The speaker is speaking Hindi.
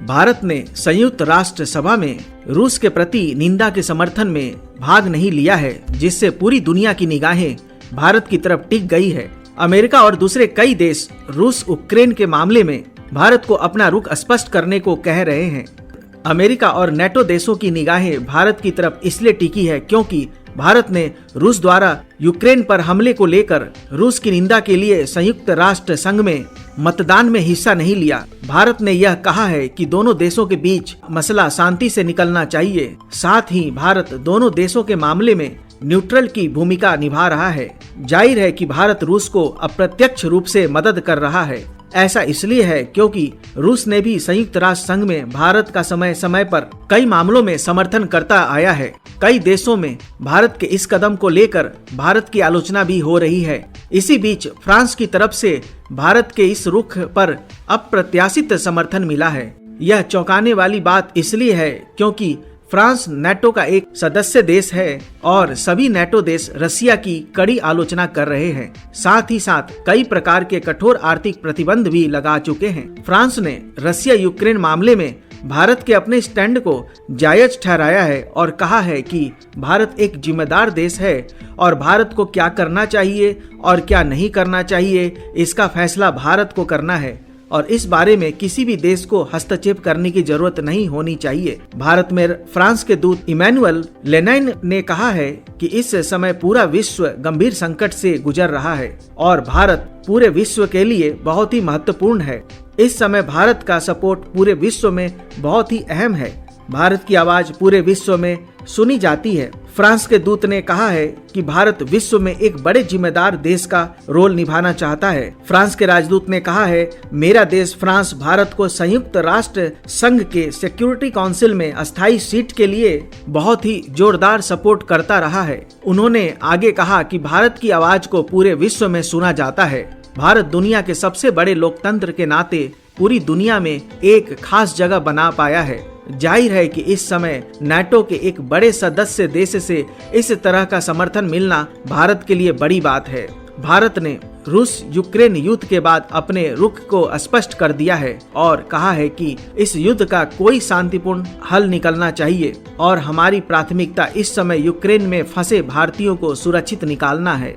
भारत ने संयुक्त राष्ट्र सभा में रूस के प्रति निंदा के समर्थन में भाग नहीं लिया है, जिससे पूरी दुनिया की निगाहें भारत की तरफ टिक गई है। अमेरिका और दूसरे कई देश रूस यूक्रेन के मामले में भारत को अपना रुख स्पष्ट करने को कह रहे हैं। अमेरिका और नेटो देशों की निगाहें भारत की तरफ इसलिए टिकी है क्योंकि भारत ने रूस द्वारा यूक्रेन पर हमले को लेकर रूस की निंदा के लिए संयुक्त राष्ट्र संघ में मतदान में हिस्सा नहीं लिया। भारत ने यह कहा है कि दोनों देशों के बीच मसला शांति से निकलना चाहिए। साथ ही भारत दोनों देशों के मामले में न्यूट्रल की भूमिका निभा रहा है। जाहिर है कि भारत रूस को अप्रत्यक्ष रूप से मदद कर रहा है। ऐसा इसलिए है क्योंकि रूस ने भी संयुक्त राष्ट्र संघ में भारत का समय समय पर कई मामलों में समर्थन करता आया है। कई देशों में भारत के इस कदम को लेकर भारत की आलोचना भी हो रही है। इसी बीच फ्रांस की तरफ से भारत के इस रुख पर अप्रत्याशित समर्थन मिला है। यह चौंकाने वाली बात इसलिए है क्योंकि फ्रांस नेटो का एक सदस्य देश है और सभी नेटो देश रसिया की कड़ी आलोचना कर रहे हैं। साथ ही साथ कई प्रकार के कठोर आर्थिक प्रतिबंध भी लगा चुके हैं। फ्रांस ने रसिया यूक्रेन मामले में भारत के अपने स्टैंड को जायज ठहराया है और कहा है कि भारत एक जिम्मेदार देश है और भारत को क्या करना चाहिए और क्या नहीं करना चाहिए इसका फैसला भारत को करना है और इस बारे में किसी भी देश को हस्तक्षेप करने की जरूरत नहीं होनी चाहिए। भारत में फ्रांस के दूत इमैनुअल लेनाइन ने कहा है कि इस समय पूरा विश्व गंभीर संकट से गुजर रहा है और भारत पूरे विश्व के लिए बहुत ही महत्वपूर्ण है। इस समय भारत का सपोर्ट पूरे विश्व में बहुत ही अहम है। भारत की आवाज पूरे विश्व में सुनी जाती है। फ्रांस के दूत ने कहा है कि भारत विश्व में एक बड़े जिम्मेदार देश का रोल निभाना चाहता है। फ्रांस के राजदूत ने कहा है, मेरा देश फ्रांस भारत को संयुक्त राष्ट्र संघ के सिक्योरिटी काउंसिल में अस्थायी सीट के लिए बहुत ही जोरदार सपोर्ट करता रहा है। उन्होंने आगे कहा कि भारत की आवाज को पूरे विश्व में सुना जाता है। भारत दुनिया के सबसे बड़े लोकतंत्र के नाते पूरी दुनिया में एक खास जगह बना पाया है। जाहिर है कि इस समय नेटो के एक बड़े सदस्य देश से इस तरह का समर्थन मिलना भारत के लिए बड़ी बात है। भारत ने रूस यूक्रेन युद्ध के बाद अपने रुख को स्पष्ट कर दिया है और कहा है कि इस युद्ध का कोई शांतिपूर्ण हल निकलना चाहिए और हमारी प्राथमिकता इस समय यूक्रेन में फंसे भारतीयों को सुरक्षित निकालना है।